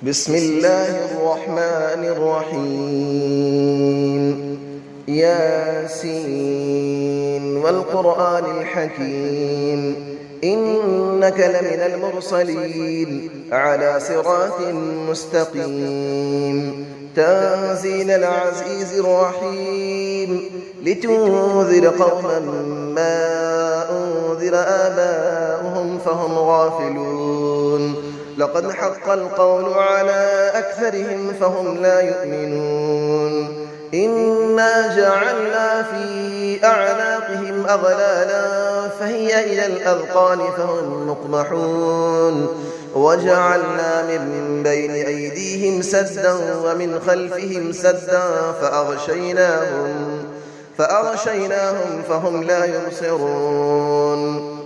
بسم الله الرحمن الرحيم ياسين والقرآن الحكيم إنك لمن المرسلين على صراط مستقيم تنزيل العزيز الرحيم لتنذر قوما ما أنذر آباؤهم فهم غافلون لقد حق القول على أكثرهم فهم لا يؤمنون إنا جعلنا في أعناقهم أغلالا فهي إلى الأذقان فهم مقمحون وجعلنا من بين أيديهم سدا ومن خلفهم سدا فأغشيناهم فهم لا يبصرون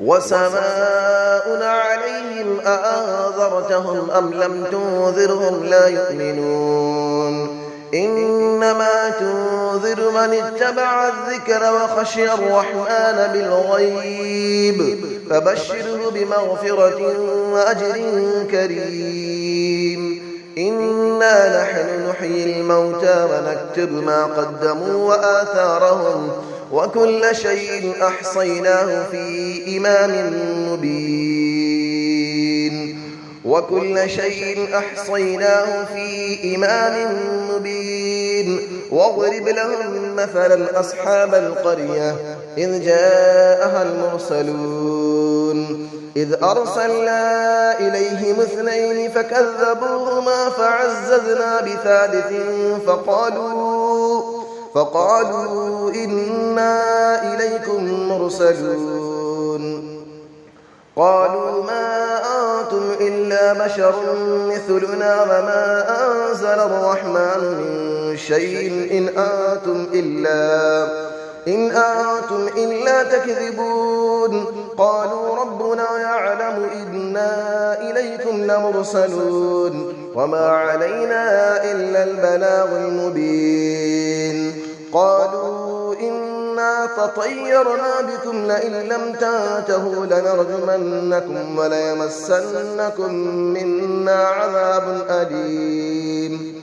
وسماء عليهم أأنذرتهم أم لم تنذرهم لا يؤمنون إنما تنذر من اتبع الذكر وخشي الرحمن بالغيب فبشره بمغفرة وأجر كريم إنا نحن نحيي الموتى ونكتب ما قدموا وآثارهم وكل شيء أحصيناه في إمام مبين واضرب لهم مثلا أصحاب القرية إذ جاءها المرسلون إذ أرسلنا إليهم 2 فكذبوهما فعززنا بثالث فقالوا إنا إليكم مرسلون قالوا ما أنتم إلا بشر مثلنا وما أنزل الرحمن من شيء إن أنتم إلا تكذبون قالوا ربنا يعلم إنا إليكم لمرسلون وما علينا إلا البلاغ المبين قالوا إنا تطيرنا بكم لئن لم تنتهوا لنرجمنكم وليمسنكم منا عذاب أليم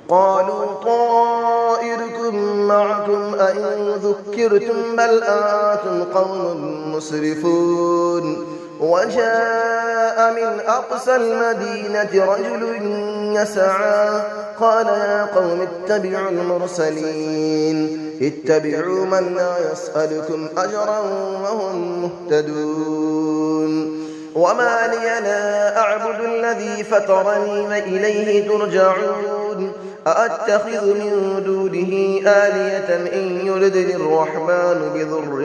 قالوا طائركم معكم أئن ذكرتم بل أنتم قوم مسرفون وجاء من أقصى المدينة رجل يسعى قال يا قوم اتبعوا المرسلين اتبعوا من لا يسألكم أجرا وهم مهتدون وما لي لا أعبد الذي فطرني وإليه ترجعون أأتخذ من دونه آلية إن يردني الرحمن بضر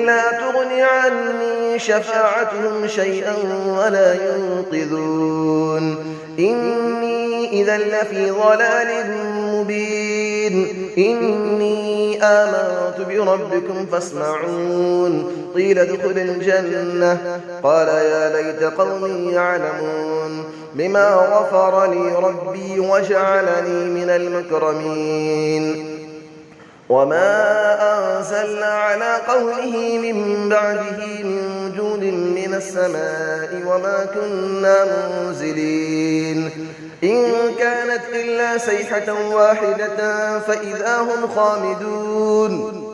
لا تغني عني شفاعتهم شيئا ولا ينقذون إني إذا لفي ضلال مبين إني آمنت بربكم فاسمعون قيل ادخل الجنة قال يا ليت قومي يعلمون بما غفر لي ربي وجعلني من المكرمين وما أنزلنا على قوله من بعده من جود من السماء وما كنا منزلين إن كانت إلا صيحة واحدة فإذا هم خامدون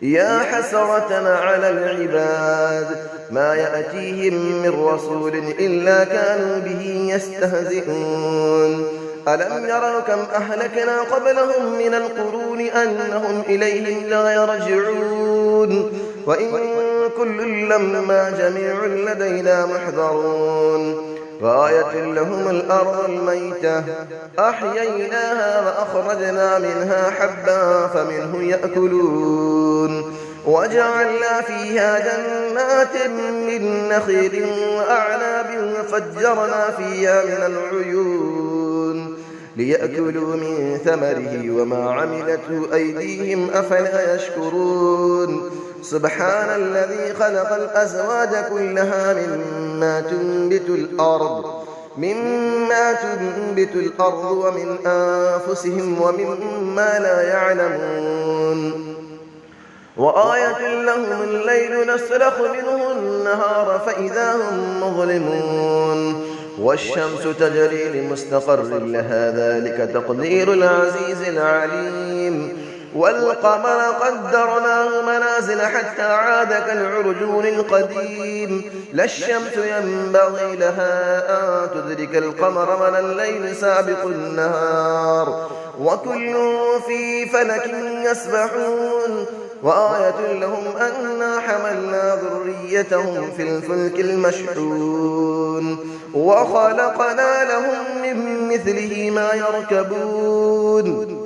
يا حسرة على العباد ما يأتيهم من رسول إلا كانوا به يستهزئون ألم يروا كم أهلكنا قبلهم من القرون أنهم إليهم لا يرجعون وإن كل لما جميع لدينا محضرون وآية لهم الأرض الميتة أحييناها وأخرجنا منها حبا فمنه يأكلون وجعلنا فيها جنات من نخيل وأعناب وفجرنا فيها من العيون ليأكلوا من ثمره وما عملته أيديهم أفلا يشكرون سبحان الذي خلق الأزواج كلها مما تنبت الأرض ومن أنفسهم ومما لا يعلمون وآية لهم الليل نسلخ منه النهار فإذا هم مظلمون والشمس تجري لمستقر لها ذلك تقدير العزيز العليم والقمر قدرناه منازل حتى عاد كالعرجون القديم لا الشمس ينبغي لها أن تدرك القمر ولا الليل سابق النهار وكل في فلك يسبحون وآية لهم أنا حملنا ذريتهم في الفلك المشحون وخلقنا لهم من مثله ما يركبون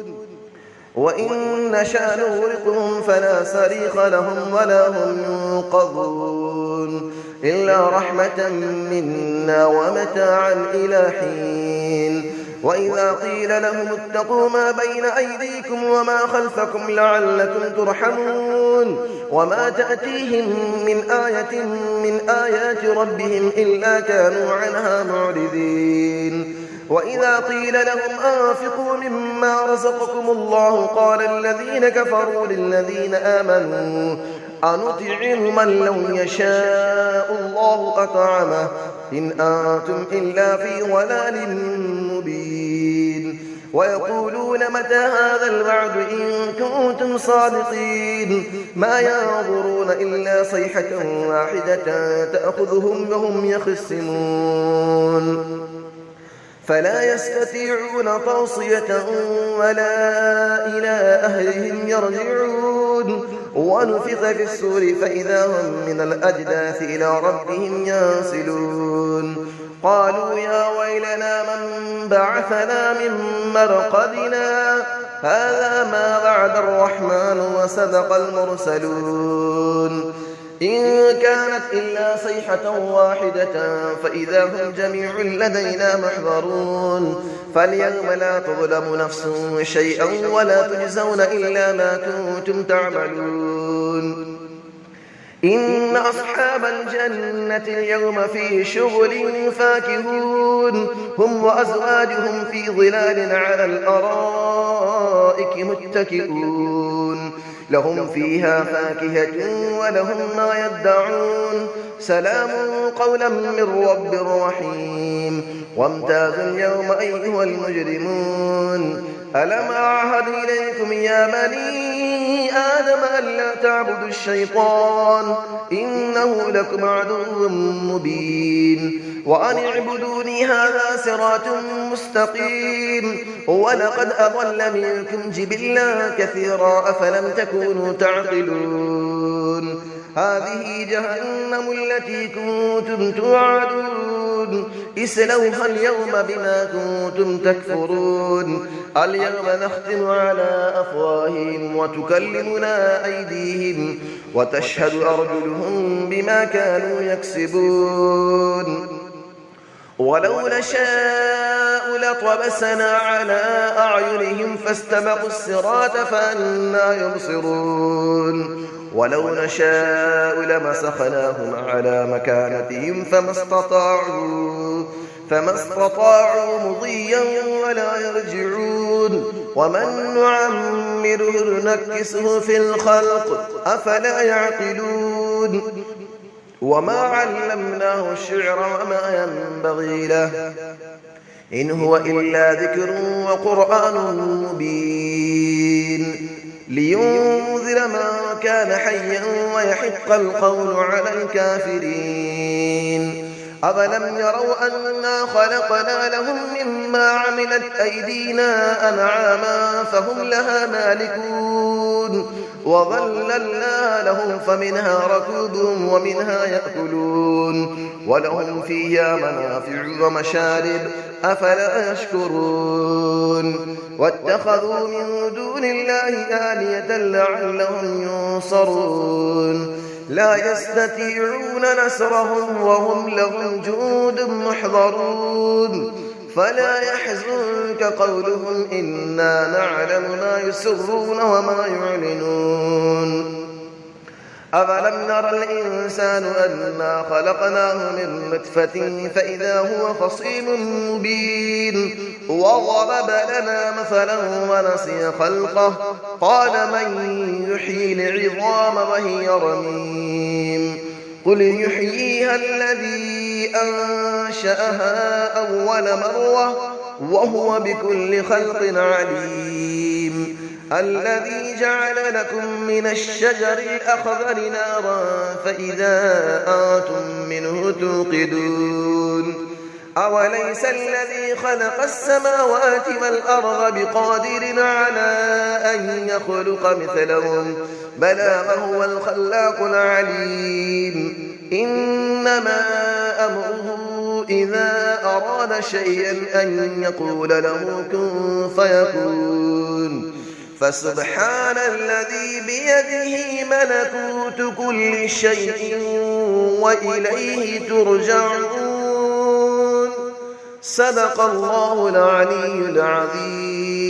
وإن نشأ نغرقهم فلا صريخ لهم ولا هم ينقذون إلا رحمة منا ومتاعا إلى حين وإذا قيل لهم اتقوا ما بين أيديكم وما خلفكم لعلكم ترحمون وما تأتيهم من آية من آيات ربهم إلا كانوا عنها معرضين وإذا قيل لهم أنفقوا مما رزقكم الله قال الذين كفروا للذين آمنوا أنطعم من لو يشاء الله أطعمه إن أنتم إلا في ضلال مبين ويقولون متى هذا الوعد إن كنتم صادقين ما ينظرون إلا صيحة واحدة تأخذهم وهم يخصمون فلا يستطيعون توصية ولا إلى أهلهم يرجعون ونفخ في السور فإذا هم من الأجداث إلى ربهم ينسلون قالوا يا ويلنا من بعثنا من مرقدنا هذا ما وعد الرحمن وصدق المرسلون إن كانت إلا صيحة واحدة فإذا هم جميع لدينا محضرون فاليوم لا تظلم نفس شيئا ولا تجزون إلا ما كنتم تعملون إن أصحاب الجنة اليوم في شغل فاكهون هم وأزواجهم في ظلال على الأرائك متكئون لهم فيها فاكهة ولهم ما يدعون سلام قولا من رب رحيم وامتازوا اليوم أيها المجرمون ألم أعهد إليكم يا بني آدم ألا تعبدوا الشيطان إنه لكم عدو مبين وأن اعبدوني هذا صراط مستقيم ولقد أضل منكم جبلا كثيرا أفلم تكونوا تعقلون هذه جهنم التي كنتم توعدون اسلوها اليوم بما كنتم تكفرون اليوم نختم على أفواههم وتكلمنا أيديهم وتشهد أرجلهم بما كانوا يكسبون ولو نشاء لطمسنا على أعينهم فاستبقوا الصراط فأنى يبصرون ولو نشاء لمسخناهم على مكانتهم فما استطاعوا مضيا ولا يرجعون ومن نعمره نكسه في الخلق أفلا يعقلون وما علمناه الشعر وما ينبغي له إن هو إلا ذكر وقرآن مبين لينذر من كان حيا ويحق القول على الكافرين أفلم يروا أنا خلقنا لهم مما عملت أيدينا أنعاما فهم لها مالكون وظللنا لهم فمنها ركوبهم ومنها يأكلون ولهم فيها منافع ومشارب أفلا يشكرون واتخذوا من دون الله آلية لعلهم ينصرون لا يستطيعون نصرهم وهم لهم جند محضرون فلا يحزنك قولهم إنا نعلم ما يسرون وما يعلنون أفلم نرى الإنسان أنا خلقناه من نطفة فإذا هو خصيم مبين وضرب لنا مثلا ونسي خلقه قال من يحيي العظام وهي رميم قل يحييها الذي أنشأها أول مرة وهو بكل خلق عليم الذي جعل لكم من الشجر الأخضر نارا فإذا أنتم منه توقدون أوليس الذي خلق السماوات والأرض بقادر على أن يخلق مثلهم بلى وهو الخلاق العليم إنما أمره إذا أراد شيئا أن يقول له كن فيكون فسبحان الذي بيده ملكوت كل شيء وإليه ترجعون صدق الله العلي العظيم.